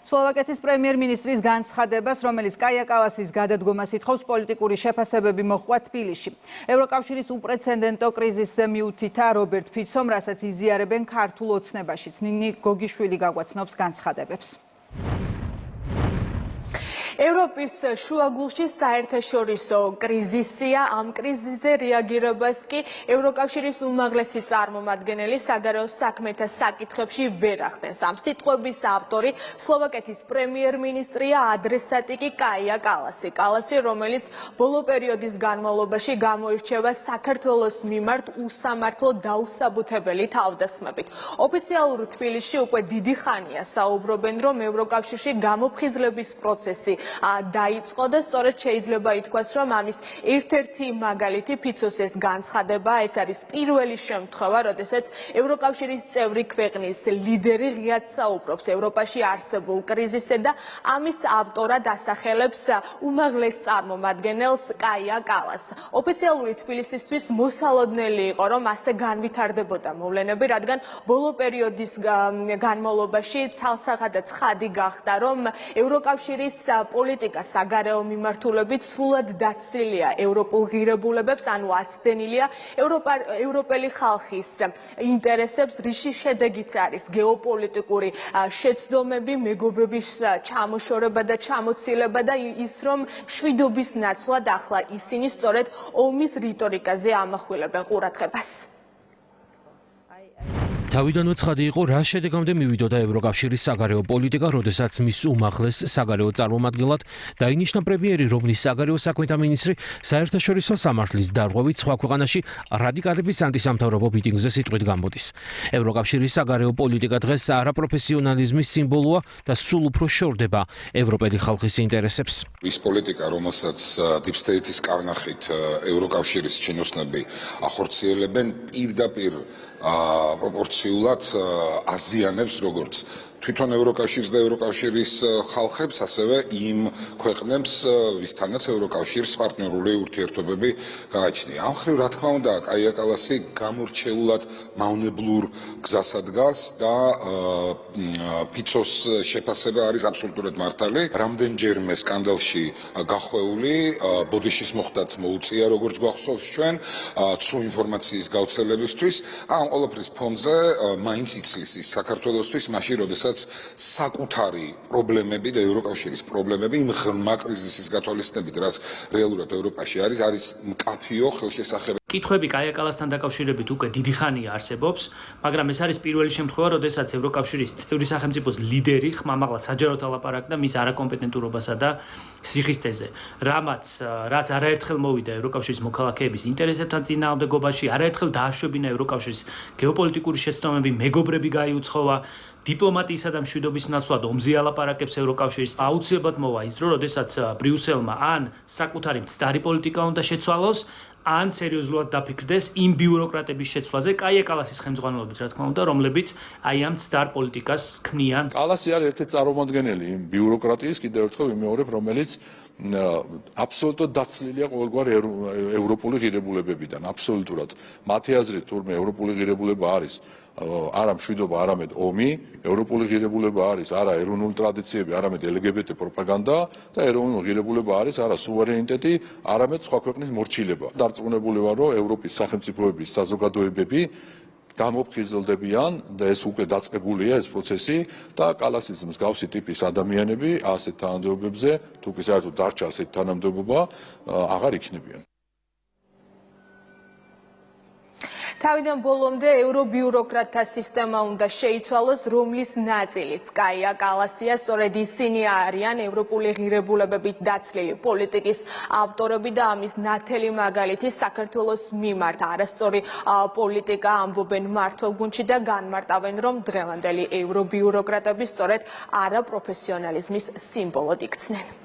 სლოვაკეთის პრემიერ-მინისტრის განცხადებას, რომელიც კაია კალასის გადადგომას ითხოვს, პოლიტიკური შეფასებები მოჰყვა თბილისში. ევროკავშირის უპრეცედენტო კრიზისზე მიუთითა რობერტ ფიცომ, რასაც იზიარებენ ქართულ ოცნებაშიც. ნინი გოგიშვილი გაგვაცნობს განცხადებებს. ევროპის შუაგულში საერთაშორისო კრიზისია, ამ კრიზისზე რეაგირებას კი ევროკავშირის უმაღლესი წარმომადგენელი საგარეო საქმეთა საკითხებში ვერ ახდენს. ამ სიტყვების ავტორი სლოვაკეთის პრემიერ-მინისტრია, ადრესატი კი კაია კალასი. კალასი, რომელიც ბოლო პერიოდის განმავლობაში გამოირჩევა საქართველოს მიმართ უსამართლო დაუსაბუთებელი თავდასხმებით. ოფიციალურ თბილისში უკვე დიდი ხანია საუბრობენ, რომ ევროკავშირში გამოფხიზლების პროცესი დაიწყო და სწორედ შეიძლება ითქვას, რომ ამის ერთ-ერთი მაგალითი ფიცოს ეს განცხადება, ეს არის პირველი შემთხვევა, როდესაც ევროკავშირის წევრი ქვეყნის ლიდერი ღიად საუბრობს ევროპაში არსებულ კრიზისზე და ამის ავტორად ასახელებს უმაღლეს წარმომადგენელს კაია კალას. ოფიციალური თბილისისთვის მოსალოდნელი იყო, რომ ასე განვითარდებოდა მოვლენები, რადგან ბოლო პერიოდის განმავლობაში ცალსაღა და ცხადი გახდა, რომ ევროკავშირის პოლიტიკა საგარეო მიმართულებით სრულად დაცლილია ევროპულ ღირებულებებს, ანუ აცდენილია ევროპელი ხალხის ინტერესებს, რის შედეგიც არის გეოპოლიტიკური შეცდომები, მეგობრობის ჩამოშორება და ჩამოცილება და ის, რომ მშვიდობის ნაცვლად ახლა ისინი სწორედ ომის რიტორიკაზე ამახვილებენ ყურადღებას. თავიდანვე ცხადი იყო, რა შედეგამდე მივიდოდა ევროკავშირის საგარეო პოლიტიკა, როდესაც მის უმაღლეს საგარეო წარმომადგენლად დაინიშნა პრემიერი, რომლის საგარეო საქმეთა მინისტრი საერთაშორისო სამართლის დარღვევით სხვა ქვეყანაში რადიკალების ანტისამთავრობო მიტინგზე სიტყვით გამოდის. ევროკავშირის საგარეო პოლიტიკა დღეს არაპროფესიონალიზმის სიმბოლოა და სულ უფრო შორდება ევროპელი ხალხის ინტერესებს. ის პოლიტიკა, რომელსაც Deep State-ის კარნახით ევროკავშირის ჩინოსნები ახორციელებენ, პირდაპირ პროპორციულად აზიანებს როგორც თვითონ ევროკავშირს და ევროკავშირის ხალხებს, ასევე იმ ქვეყნებს, ვისთანაც ევროკავშირის პარტნიორული ურთიერთობები გააჩნია. ამ მხრივ, რა თქმა უნდა, კაია კალასი გამორჩეულად მავნებლურ გზას ადგას და ფიცოს შეფასება არის აბსოლუტურად მართალი. რამდენჯერმე სკანდალში გახვეული, ბოდიშის მოხდაც მოუწია, როგორც გვახსოვს ჩვენ, ცრუ ინფორმაციის გავრცელებისთვის. ამ ყველაფრის ფონზე მაინც იცლის ის საქართველოსთვის, მაშინ როდესაც საკუთარი პრობლემები და ევროკავშირის პრობლემები იმ ღრმა კრიზისის გათვალისწინებით, რაც რეალურად ევროპაში არის მკაფიო ხელშესახებები. კითხვები კაია კალასთან დაკავშირებით უკვე დიდი ხანია არსებობს, მაგრამ ეს არის პირველი შემთხვევა, როდესაც ევროკავშირის წევრი სახელმწიფოს ლიდერი ხმამაღლა საჯაროდ ალაპარაკდა მის არაკომპეტენტურობასა და სიხისტეზე. რაც არაერთხელ მოვიდა ევროკავშირის მოქალაქეების ინტერესებთან წინააღმდეგობაში, არაერთხელ დააშვებინა ევროკავშირის გეოპოლიტიკური შეცდომები, მეგობრები გაიუცხოვა. დიპლომატიისა და მშვიდობის ნაცვლად ომზე ალაპარაკებს ევროკავშირის. აუცილებლად მოვა ის დრო, როდესაც ბრიუსელმა ან საკუთარი მცდარი პოლიტიკა უნდა შეცვალოს, ან სერიოზულად დაფიქრდეს იმ ბიუროკრატების შეცვლაზე, კაია კალასის ხელმძღვანელობით, რა თქმა უნდა, რომლებიც აი ამ მცდარ პოლიტიკას ქმნიან. კალასი არის ერთ-ერთი წარმომადგენელი იმ ბიუროკრატიის, კიდევ ერთხელ ვიმეორებ, რომელიც აბსოლუტურად დაცლილია ყოველგვარი ევროპული ღირებულებებიდან, აბსოლუტურად. მათი აზრით, თურმე ევროპული ღირებულება არის არა მშვიდობა, არამედ ომი, ევროპული ღირებულება არის არა ეროვნული ტრადიციები, არამედ LGBT პროპაგანდა და ეროვნული ღირებულება არის არა სუვერენიტეტი, არამედ სხვა ქვეყნის მორჩილება. დარწმუნებული ვარ, რომ ევროპის სახელმწიფოების საზოგადოებები გამოფხიზლდებიან და ეს უკვე დაწყებულია ეს პროცესი და კალასის მსგავსი ტიპის ადამიანები ასეთ თანამდებობებზე, თუ კი საერთოდ დარჩა ასეთ თანამდებობა, აღარ იქნებიან. თავიდან ბოლომდე ევრობიუროკრატთა სისტემა უნდა შეიცვალოს, რომლის ნაწილიც კაია კალასია, სწორედ ისინი არიან ევროპული ღირებულებებით დაცლილი პოლიტიკის ავტორები და ამის ნათელი მაგალითი საქართველოს მიმართ არასწორი პოლიტიკა ამბობენ მმართველ გუნდში და განმარტავენ, რომ დღევანდელი ევრობიუროკრატები სწორედ არაპროფესიონალიზმის სიმბოლოდ იქცნენ.